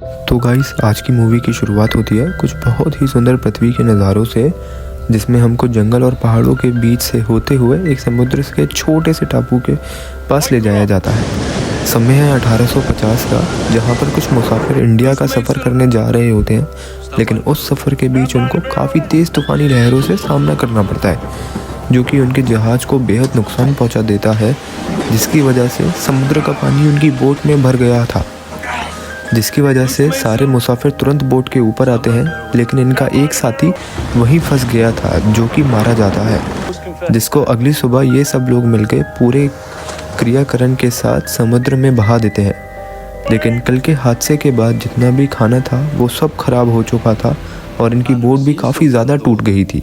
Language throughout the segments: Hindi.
तो गाइस, आज की मूवी की शुरुआत होती है कुछ बहुत ही सुंदर पृथ्वी के नज़ारों से, जिसमें हमको जंगल और पहाड़ों के बीच से होते हुए एक समुद्र के छोटे से टापू के पास ले जाया जाता है। समय है 1850 का, जहाँ पर कुछ मुसाफिर इंडिया का सफ़र करने जा रहे होते हैं, लेकिन उस सफ़र के बीच उनको काफ़ी तेज़ तूफ़ानी लहरों से सामना करना पड़ता है, जो कि उनके जहाज़ को बेहद नुकसान पहुंचा देता है, जिसकी वजह से समुद्र का पानी उनकी बोट में भर गया था, जिसकी वजह से सारे मुसाफिर तुरंत बोट के ऊपर आते हैं, लेकिन इनका एक साथी वहीं फंस गया था, जो कि मारा जाता है, जिसको अगली सुबह ये सब लोग मिलकर पूरे क्रियाकरण के साथ समुद्र में बहा देते हैं। लेकिन कल के हादसे के बाद जितना भी खाना था वो सब खराब हो चुका था और इनकी बोट भी काफ़ी ज़्यादा टूट गई थी,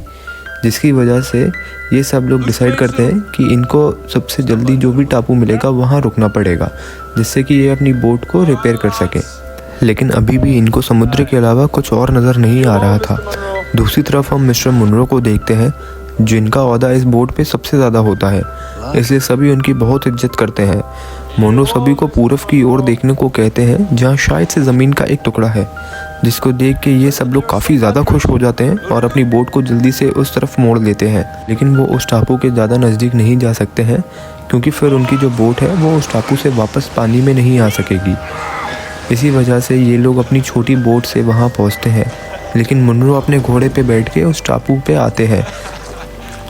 जिसकी वजह से ये सब लोग डिसाइड करते हैं कि इनको सबसे जल्दी जो भी टापू मिलेगा वहाँ रुकना पड़ेगा, जिससे कि ये अपनी बोट को रिपेयर कर सकें। लेकिन अभी भी इनको समुद्र के अलावा कुछ और नज़र नहीं आ रहा था। दूसरी तरफ हम मिस्टर मुनरो को देखते हैं, जिनका ओहदा इस बोट पे सबसे ज़्यादा होता है, इसलिए सभी उनकी बहुत इज्जत करते हैं। मुनरो सभी को पूरब की ओर देखने को कहते हैं, जहाँ शायद से ज़मीन का एक टुकड़ा है, जिसको देख के ये सब लोग काफ़ी ज़्यादा खुश हो जाते हैं और अपनी बोट को जल्दी से उस तरफ मोड़ लेते हैं। लेकिन वो उस टापू के ज़्यादा नज़दीक नहीं जा सकते हैं, क्योंकि फिर उनकी जो बोट है वो उस टापू से वापस पानी में नहीं आ सकेगी। इसी वजह से ये लोग अपनी छोटी बोट से वहाँ पहुँचते हैं, लेकिन मुनरो अपने घोड़े पे बैठ के उस टापू पे आते हैं,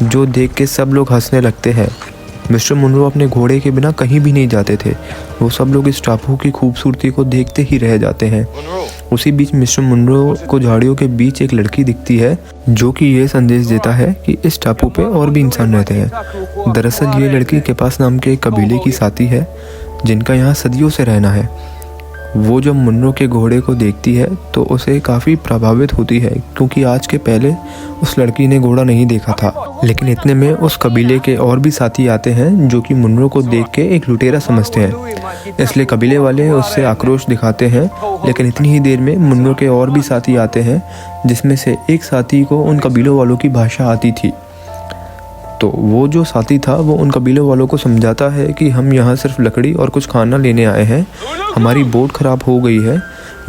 जो देख के सब लोग हंसने लगते हैं। मिस्टर मुनरो अपने घोड़े के बिना कहीं भी नहीं जाते थे, वो सब लोग इस टापू की खूबसूरती को देखते ही रह जाते हैं। उसी बीच मिस्टर मुनरो को झाड़ियों के बीच एक लड़की दिखती है, जो कि ये संदेश देता है कि इस टापू पे और भी इंसान रहते हैं। दरअसल ये लड़की केपास नाम के एक कबीले की साथी है, जिनका यहाँ सदियों से रहना है। वो जब मुनरो के घोड़े को देखती है तो उसे काफ़ी प्रभावित होती है, क्योंकि आज के पहले उस लड़की ने घोड़ा नहीं देखा था। लेकिन इतने में उस कबीले के और भी साथी आते हैं, जो कि मुनरो को देख के एक लुटेरा समझते हैं, इसलिए कबीले वाले उससे आक्रोश दिखाते हैं। लेकिन इतनी ही देर में मुनरो के और भी साथी आते हैं, जिसमें से एक साथी को उन कबीलों वालों की भाषा आती थी। तो वो जो साथी था वो उन कबीलों वालों को समझाता है कि हम यहाँ सिर्फ लकड़ी और कुछ खाना लेने आए हैं, हमारी बोट ख़राब हो गई है,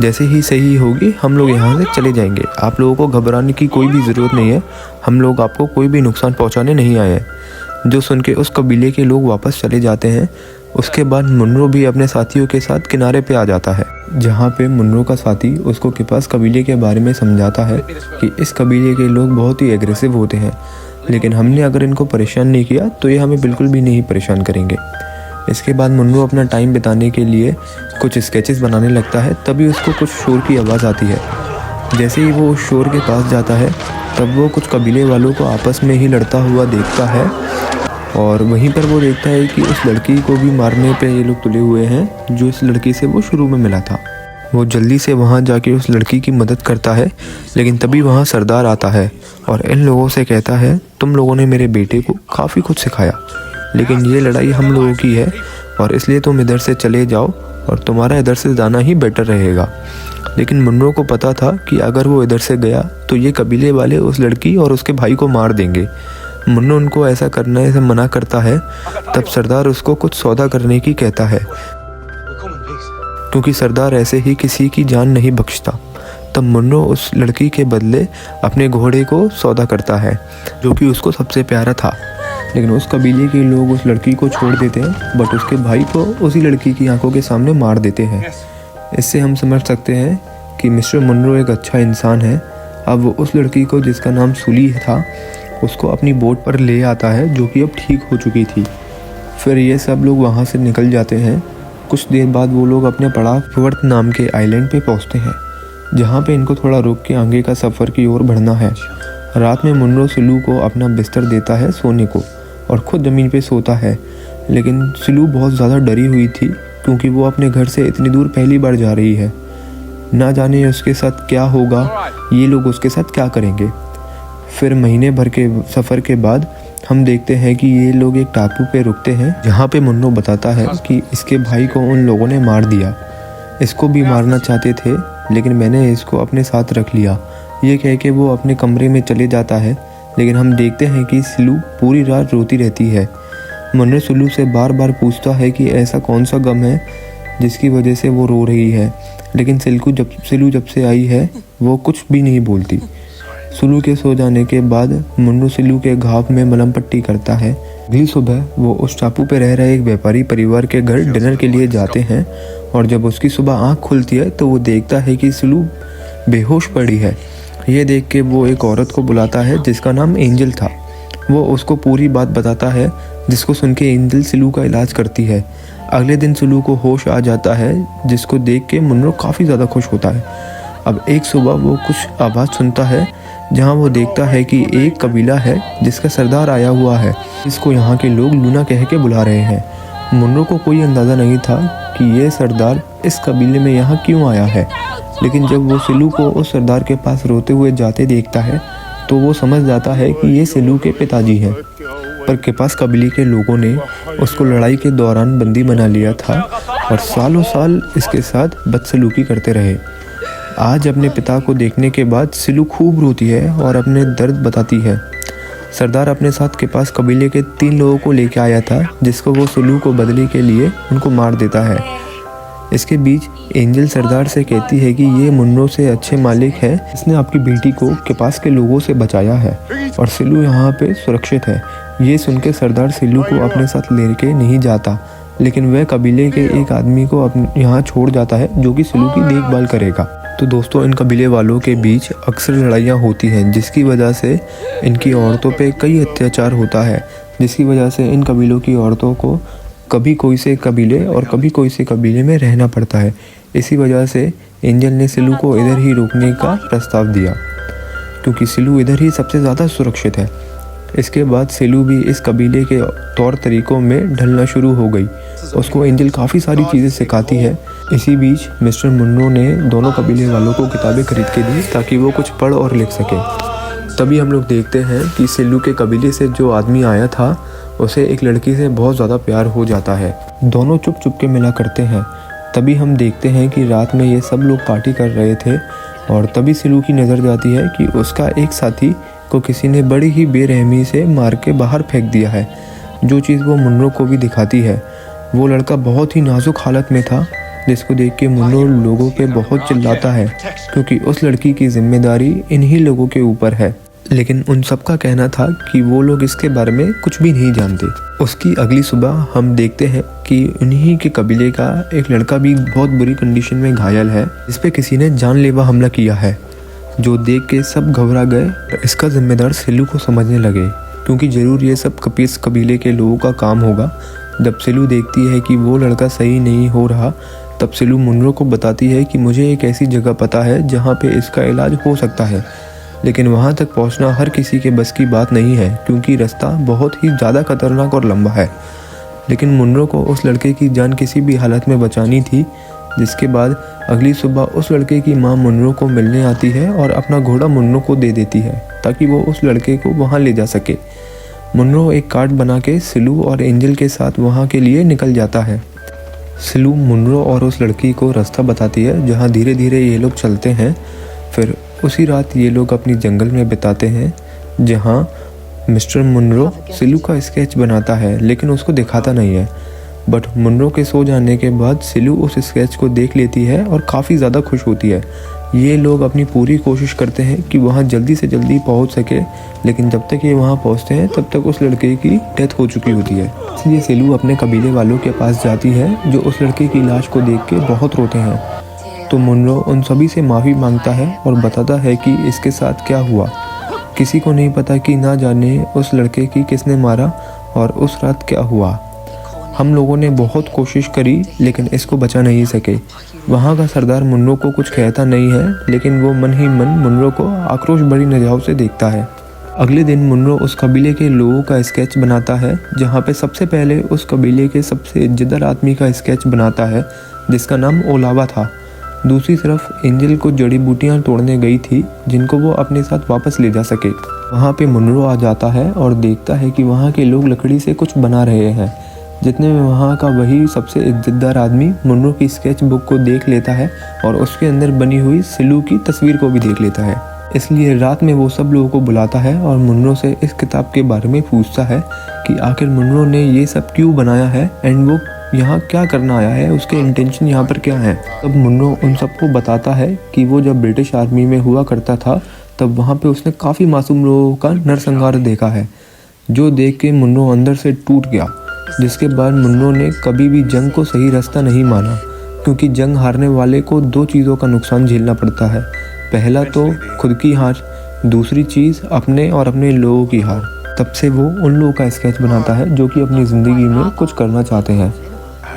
जैसे ही सही होगी हम लोग यहाँ से चले जाएंगे, आप लोगों को घबराने की कोई भी ज़रूरत नहीं है, हम लोग आपको कोई भी नुकसान पहुँचाने नहीं आए हैं। जो सुन के उस कबीले के लोग वापस चले जाते हैं। उसके बाद मुनरो भी अपने साथियों के साथ किनारे पे आ जाता है, जहाँ पे मुनरो का साथी उसको के पास कबीले के बारे में समझाता है कि इस कबीले के लोग बहुत ही एग्रेसिव होते हैं, लेकिन हमने अगर इनको परेशान नहीं किया तो ये हमें बिल्कुल भी नहीं परेशान करेंगे। इसके बाद मुन्नो अपना टाइम बिताने के लिए कुछ स्केचेस बनाने लगता है, तभी उसको कुछ शोर की आवाज़ आती है। जैसे ही वो उस शोर के पास जाता है, तब वो कुछ कबीले वालों को आपस में ही लड़ता हुआ देखता है, और वहीं पर वो देखता है कि उस लड़की को भी मारने पे ये लोग तुले हुए हैं, जो इस लड़की से वो शुरू में मिला था। वो जल्दी से वहाँ जाके उस लड़की की मदद करता है, लेकिन तभी वहाँ सरदार आता है और इन लोगों से कहता है, तुम लोगों ने मेरे बेटे को काफ़ी कुछ सिखाया, लेकिन ये लड़ाई हम लोगों की है और इसलिए तुम इधर से चले जाओ और तुम्हारा इधर से जाना ही बेटर रहेगा। लेकिन मुनरो को पता था कि अगर वो इधर से गया तो ये कबीले वाले उस लड़की और उसके भाई को मार देंगे। मुन्नो उनको ऐसा करने से मना करता है। तब सरदार उसको कुछ सौदा करने की कहता है, क्योंकि सरदार ऐसे ही किसी की जान नहीं बख्शता। तब मुन्नो उस लड़की के बदले अपने घोड़े को सौदा करता है, जो कि उसको सबसे प्यारा था। लेकिन उस कबीले के लोग उस लड़की को छोड़ देते हैं, बट उसके भाई को उसी लड़की की आंखों के सामने मार देते हैं। इससे हम समझ सकते हैं कि मिस्टर मुनरो एक अच्छा इंसान है। अब वो उस लड़की को, जिसका नाम सुली था, उसको अपनी बोट पर ले आता है, जो कि अब ठीक हो चुकी थी। फिर ये सब लोग वहाँ से निकल जाते हैं। कुछ देर बाद वो लोग अपने पड़ाव फुवर्त नाम के आइलैंड पे पहुँचते हैं, जहाँ पे इनको थोड़ा रुक के आगे का सफ़र की ओर बढ़ना है। रात में मुनरो सिलू को अपना बिस्तर देता है सोने को और ख़ुद ज़मीन पे सोता है। लेकिन सिलू बहुत ज़्यादा डरी हुई थी, क्योंकि वो अपने घर से इतनी दूर पहली बार जा रही है। ना जाने उसके साथ क्या होगा, ये लोग उसके साथ क्या करेंगे। फिर महीने भर के सफ़र के बाद हम देखते हैं कि ये लोग एक टापू पे रुकते हैं, जहाँ पे मुन्नो बताता है कि इसके भाई को उन लोगों ने मार दिया। इसको भी मारना चाहते थे, लेकिन मैंने इसको अपने साथ रख लिया। ये कह के वो अपने कमरे में चले जाता है। लेकिन हम देखते हैं कि सिलू पूरी रात रोती रहती है। मुन्नो सिलू से बार बार पूछता है कि ऐसा कौन सा गम है जिसकी वजह से वो रो रही है। लेकिन सिलू जब से आई है वो कुछ भी नहीं बोलती। सिलू के सो जाने के बाद मुन्नो सिलू के घाव में मलहम पट्टी करता है। अगली सुबह वो उस टापू पे रह रहे एक व्यापारी परिवार के घर डिनर के लिए जाते हैं और जब उसकी सुबह आँख खुलती है तो वो देखता है कि सिलू बेहोश पड़ी है। ये देख के वो एक औरत को बुलाता है जिसका नाम एंजल था। वो उसको पूरी बात बताता है, जिसको सुन के एंजल सिलू का इलाज करती है। अगले दिन सिलू को होश आ जाता है, जिसको देख के मुन्नो काफ़ी ज़्यादा खुश होता है। अब एक सुबह वो कुछ आवाज़ सुनता है जहाँ वो देखता है कि एक कबीला है जिसका सरदार आया हुआ है, इसको यहाँ के लोग लूना कह के बुला रहे हैं। मुन्नो को कोई अंदाज़ा नहीं था कि ये सरदार इस कबीले में यहाँ क्यों आया है, लेकिन जब वो सिलू को उस सरदार के पास रोते हुए जाते देखता है तो वो समझ जाता है कि ये सिलू के पिताजी हैं। पर के पास कबीले के लोगों ने उसको लड़ाई के दौरान बंदी बना लिया था और सालों साल इसके साथ बदसलूकी करते रहे। आज अपने पिता को देखने के बाद सिलू खूब रोती है और अपने दर्द बताती है। सरदार अपने साथ के पास कबीले के 3 लोगों को लेकर आया था, जिसको वो सिलू को बदले के लिए उनको मार देता है। इसके बीच एंजल सरदार से कहती है कि ये मुन्नो से अच्छे मालिक है, इसने आपकी बेटी को के पास के लोगों से बचाया है और सिलू यहाँ पे सुरक्षित है। ये सुनकर सरदार सिलू को अपने साथ लेके नहीं जाता, लेकिन वह कबीले के एक आदमी को यहाँ छोड़ जाता है जो कि सिलू की देखभाल करेगा। तो दोस्तों, इन कबीले वालों के बीच अक्सर लड़ाइयाँ होती हैं, जिसकी वजह से इनकी औरतों पे कई अत्याचार होता है, जिसकी वजह से इन कबीलों की औरतों को कभी कोई से कबीले और कभी कोई से कबीले में रहना पड़ता है। इसी वजह से एंजल ने सिलू को इधर ही रोकने का प्रस्ताव दिया, क्योंकि सिलू इधर ही सबसे ज़्यादा सुरक्षित है। इसके बाद सिलू भी इस कबीले के तौर तरीक़ों में ढलना शुरू हो गई। उसको एंजल काफ़ी सारी चीज़ें सिखाती है। इसी बीच मिस्टर मुन्नो ने दोनों कबीले वालों को किताबें खरीद के दी ताकि वो कुछ पढ़ और लिख सके। तभी हम लोग देखते हैं कि सिलू के कबीले से जो आदमी आया था उसे एक लड़की से बहुत ज़्यादा प्यार हो जाता है। दोनों चुप चुप के मिला करते हैं। तभी हम देखते हैं कि रात में ये सब लोग पार्टी कर रहे थे और तभी सिलू की नज़र जाती है कि उसका एक साथी को किसी ने बड़ी ही बेरहमी से मार के बाहर फेंक दिया है, जो चीज़ वो मुन्नो को भी दिखाती है। वो लड़का बहुत ही नाजुक हालत में था, जिसको देख के मुन्नो लोगों पे बहुत चिल्लाता है, क्योंकि उस लड़की की जिम्मेदारी इन्हीं लोगों के ऊपर है। लेकिन उन सबका कहना था कि वो लोग इसके बारे में कुछ भी नहीं जानते। उसकी अगली सुबह हम देखते हैं कि उन्हीं के कबीले का एक लड़का भी बहुत बुरी कंडीशन में घायल है, इस पे किसी ने जानलेवा हमला किया है, जो देख के सब घबरा गए। इसका जिम्मेदार सिलू को समझने लगे, क्योंकि ज़रूर ये सब कपीस कबीले के लोगों का काम होगा। जब सिलू देखती है कि वो लड़का सही नहीं हो रहा, तब सिलू मुन्नो को बताती है कि मुझे एक ऐसी जगह पता है जहाँ पे इसका इलाज हो सकता है, लेकिन वहाँ तक पहुँचना हर किसी के बस की बात नहीं है, क्योंकि रास्ता बहुत ही ज़्यादा खतरनाक और लंबा है। लेकिन मुन्नो को उस लड़के की जान किसी भी हालत में बचानी थी। जिसके बाद अगली सुबह उस लड़के की माँ मुन्नो को मिलने आती है और अपना घोड़ा मुन्नो को दे देती है ताकि वो उस लड़के को वहाँ ले जा सके। मुन्नो एक कार्ड बना के सिलू और एंजल के साथ वहाँ के लिए निकल जाता है। सिलू मुन्नो और उस लड़की को रास्ता बताती है जहाँ धीरे धीरे ये लोग चलते हैं। फिर उसी रात ये लोग अपनी जंगल में बिताते हैं, जहाँ मिस्टर मुन्नो सिलू का स्केच बनाता है, लेकिन उसको दिखाता नहीं है। बट मुन्नो के सो जाने के बाद सिलू उस स्केच को देख लेती है और काफ़ी ज़्यादा खुश होती है। ये लोग अपनी पूरी कोशिश करते हैं कि वहाँ जल्दी से जल्दी पहुँच सके, लेकिन जब तक ये वहाँ पहुँचते हैं तब तक उस लड़के की डेथ हो चुकी होती है। इसलिए सिलू अपने कबीले वालों के पास जाती है, जो उस लड़के की लाश को देख के बहुत रोते हैं। तो मुन्नो उन सभी से माफ़ी मांगता है और बताता है कि इसके साथ क्या हुआ। किसी को नहीं पता कि ना जाने उस लड़के की किसने मारा और उस रात क्या हुआ। हम लोगों ने बहुत कोशिश करी, लेकिन इसको बचा नहीं सके। वहाँ का सरदार मुन्नो को कुछ कहता नहीं है, लेकिन वो मन ही मन मुन्नो को आक्रोश भरी नज़रों से देखता है। अगले दिन मुन्नो उस कबीले के लोगों का स्केच बनाता है, जहाँ पे सबसे पहले उस कबीले के सबसे इज्जतदार आदमी का स्केच बनाता है, जिसका नाम ओलावा था। दूसरी तरफ एंजल को जड़ी बूटियाँ तोड़ने गई थी, जिनको वो अपने साथ वापस ले जा सके। वहाँ पे मुन्नो आ जाता है और देखता है कि वहाँ के लोग लकड़ी से कुछ बना रहे हैं। जितने में वहाँ का वही सबसे इज्जतदार आदमी मुन्नो की स्केच बुक को देख लेता है और उसके अंदर बनी हुई सिलू की तस्वीर को भी देख लेता है। इसलिए रात में वो सब लोगों को बुलाता है और मुन्नो से इस किताब के बारे में पूछता है कि आखिर मुन्नो ने ये सब क्यों बनाया है एंड वो यहाँ क्या करना आया है, उसके इंटेंशन यहाँ पर क्या है। तब मुन्नो उन सबको बताता है कि वो जब ब्रिटिश आर्मी में हुआ करता था तब वहाँ पे उसने काफ़ी मासूम लोगों का नरसंहार देखा है, जो देख के मुन्नो अंदर से टूट गया। जिसके बाद मुन्नो ने कभी भी जंग को सही रास्ता नहीं माना, क्योंकि जंग हारने वाले को दो चीज़ों का नुकसान झेलना पड़ता है। पहला तो खुद की हार, दूसरी चीज़ अपने और अपने लोगों की हार। तब से वो उन लोगों का स्केच बनाता है जो कि अपनी ज़िंदगी में कुछ करना चाहते हैं,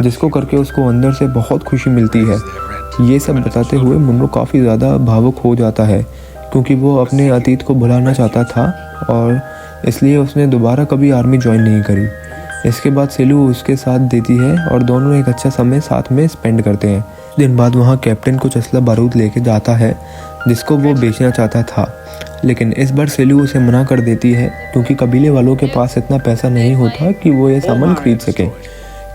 जिसको करके उसको अंदर से बहुत खुशी मिलती है। ये सब बताते हुए मुन्नो काफ़ी ज़्यादा भावुक हो जाता है, क्योंकि वो अपने अतीत को भुलाना चाहता था और इसलिए उसने दोबारा कभी आर्मी ज्वाइन नहीं करी। इसके बाद सिलू उसके साथ देती है और दोनों एक अच्छा समय साथ में स्पेंड करते हैं। दिन बाद वहाँ कैप्टन कुछ असला बारूद लेके जाता है जिसको वो बेचना चाहता था, लेकिन इस बार सिलू उसे मना कर देती है, क्योंकि कबीले वालों के पास इतना पैसा नहीं होता कि वो ये सामान खरीद सके।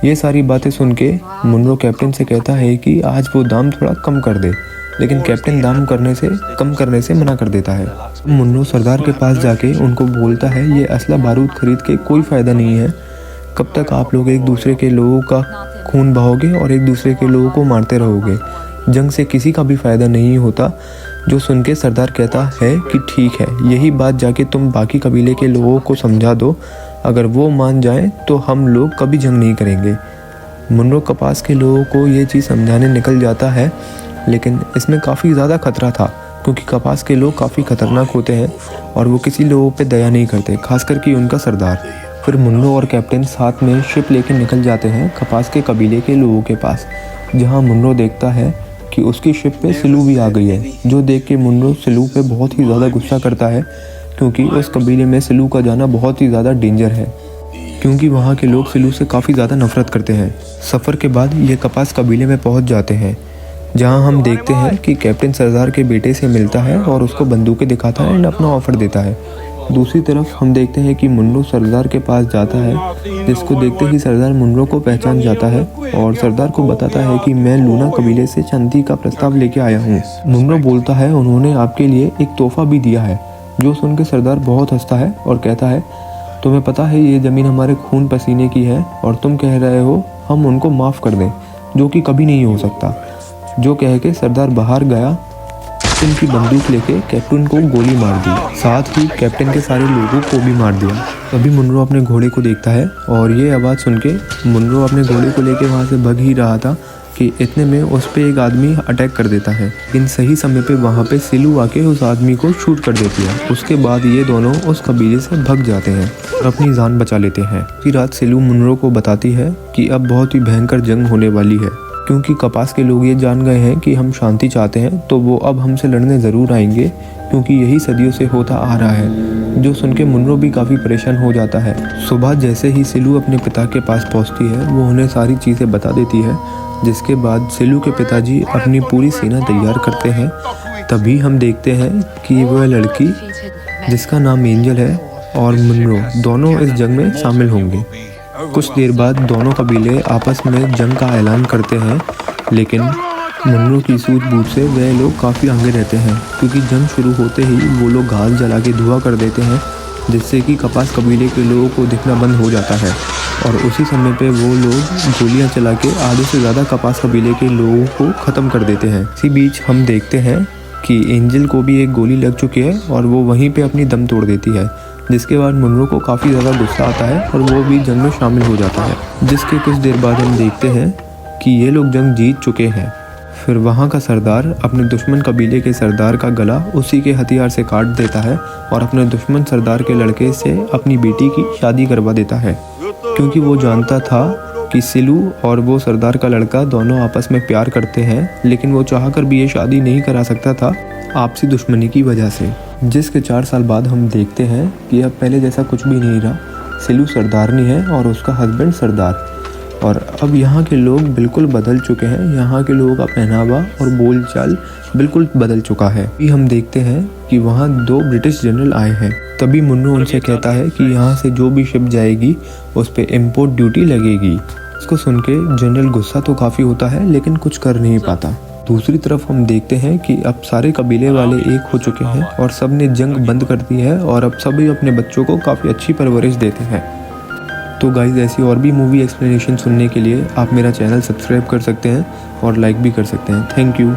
ये सारी बातें सुन के मुन्नो कैप्टन से कहता है कि आज वो दाम थोड़ा कम कर दे, लेकिन कैप्टन दाम कम करने से मना कर देता है। मुन्नो सरदार के पास जाके उनको बोलता है ये असला बारूद खरीद के कोई फ़ायदा नहीं है, कब तक आप लोग एक दूसरे के लोगों का खून बहाओगे और एक दूसरे के लोगों को मारते रहोगे, जंग से किसी का भी फ़ायदा नहीं होता। जो सुन के सरदार कहता है कि ठीक है, यही बात जाके तुम बाकी कबीले के लोगों को समझा दो, अगर वो मान जाएं तो हम लोग कभी जंग नहीं करेंगे। मुन्नो कपास के लोगों को ये चीज़ समझाने निकल जाता है, लेकिन इसमें काफ़ी ज़्यादा खतरा था, क्योंकि कपास के लोग काफ़ी खतरनाक होते हैं और वो किसी लोगों पे दया नहीं करते, खासकर कि उनका सरदार। फिर मुन्नो और कैप्टन साथ में शिप लेके निकल जाते हैं कपास के कबीले के लोगों के पास, जहाँ मुन्नो देखता है कि उसकी शिप पे सिलू भी आ गई है, जो देख के मुन्नो सिलू पे बहुत ही ज़्यादा गुस्सा करता है, क्योंकि उस कबीले में सिलू का जाना बहुत ही ज़्यादा डेंजर है, क्योंकि वहाँ के लोग सिलू से काफ़ी ज़्यादा नफरत करते हैं। सफ़र के बाद ये कपास कबीले में पहुँच जाते हैं, जहाँ हम देखते हैं कि कैप्टन सरदार के बेटे से मिलता है और उसको बंदूकें दिखाता है एंड अपना ऑफ़र देता है। दूसरी तरफ हम देखते हैं कि मुन्नो सरदार के पास जाता है, जिसको देखते ही सरदार मुन्नो को पहचान जाता है और सरदार को बताता है कि मैं लूना कबीले से शांति का प्रस्ताव लेके आया हूँ। मुन्नो बोलता है उन्होंने आपके लिए एक तोहफा भी दिया है, जो सुन के सरदार बहुत हंसता है और कहता है तुम्हें पता है ये ज़मीन हमारे खून पसीने की है और तुम कह रहे हो हम उनको माफ़ कर दें, जो कि कभी नहीं हो सकता। जो कह के सरदार बाहर गया, कैप्टन की बंदूक लेके कैप्टन को गोली मार दी, साथ ही कैप्टन के सारे लोगों को भी मार दिया। तभी मुन्नो अपने घोड़े को देखता है और ये आवाज़ सुन के मुन्नो अपने घोड़े को लेके वहाँ से भाग ही रहा था कि इतने में उस पर एक आदमी अटैक कर देता है। इन सही समय पे वहाँ पे सिलू आके उस आदमी को शूट कर देती है। उसके बाद ये दोनों उस कबीले से भाग जाते हैं और अपनी जान बचा लेते हैं। फिर रात सिलू मुन्नो को बताती है कि अब बहुत ही भयंकर जंग होने वाली है, क्योंकि कपास के लोग ये जान गए हैं कि हम शांति चाहते हैं, तो वो अब हमसे लड़ने ज़रूर आएंगे, क्योंकि यही सदियों से होता आ रहा है। जो सुन के मुन्नो भी काफ़ी परेशान हो जाता है। सुबह जैसे ही सिलू अपने पिता के पास पहुंचती है, वो उन्हें सारी चीज़ें बता देती है, जिसके बाद सिलू के पिताजी अपनी पूरी सेना तैयार करते हैं। तभी हम देखते हैं कि वह लड़की जिसका नाम एंजल है और मुन्नो दोनों इस जंग में शामिल होंगे। कुछ देर बाद दोनों कबीले आपस में जंग का ऐलान करते हैं, लेकिन मुन्नो की सूझबूझ से वह लोग काफ़ी आगे रहते हैं, क्योंकि जंग शुरू होते ही वो लोग घास जला के धुआं कर देते हैं, जिससे कि कपास कबीले के लोगों को दिखना बंद हो जाता है। और उसी समय पे वो लोग गोलियां चला के आधे से ज़्यादा कपास कबीले के लोगों को ख़त्म कर देते हैं। इसी बीच हम देखते हैं कि एंजल को भी एक गोली लग चुकी है और वो वहीं पे अपनी दम तोड़ देती है, जिसके बाद मुन्नो को काफ़ी ज़्यादा गुस्सा आता है और वो भी जंग में शामिल हो जाता है। जिसके कुछ देर बाद हम देखते हैं कि ये लोग जंग जीत चुके हैं। फिर वहाँ का सरदार अपने दुश्मन कबीले के सरदार का गला उसी के हथियार से काट देता है और अपने दुश्मन सरदार के लड़के से अपनी बेटी की शादी करवा देता है, क्योंकि वो जानता था कि सिलू और वो सरदार का लड़का दोनों आपस में प्यार करते हैं, लेकिन वो चाहकर भी ये शादी नहीं करा सकता था आपसी दुश्मनी की वजह से। जिसके 4 साल बाद हम देखते हैं कि अब पहले जैसा कुछ भी नहीं रहा। सिलू सरदारनी है और उसका हस्बैंड सरदार, और अब यहाँ के लोग बिल्कुल बदल चुके हैं। यहाँ के लोगों का पहनावा और बोलचाल बिल्कुल बदल चुका है। अभी हम देखते हैं कि वहाँ 2 ब्रिटिश जनरल आए हैं। तभी मुन्नो उनसे कहता है कि यहाँ से जो भी शिप जाएगी उस पर इम्पोर्ट ड्यूटी लगेगी। इसको सुन के जनरल गुस्सा तो काफ़ी होता है, लेकिन कुछ कर नहीं पाता। दूसरी तरफ हम देखते हैं कि अब सारे कबीले वाले एक हो चुके हैं और सब ने जंग बंद कर दी है और अब सभी अपने बच्चों को काफ़ी अच्छी परवरिश देते हैं। तो गाइस ऐसी और भी मूवी एक्सप्लेनेशन सुनने के लिए आप मेरा चैनल सब्सक्राइब कर सकते हैं और लाइक भी कर सकते हैं। Thank you.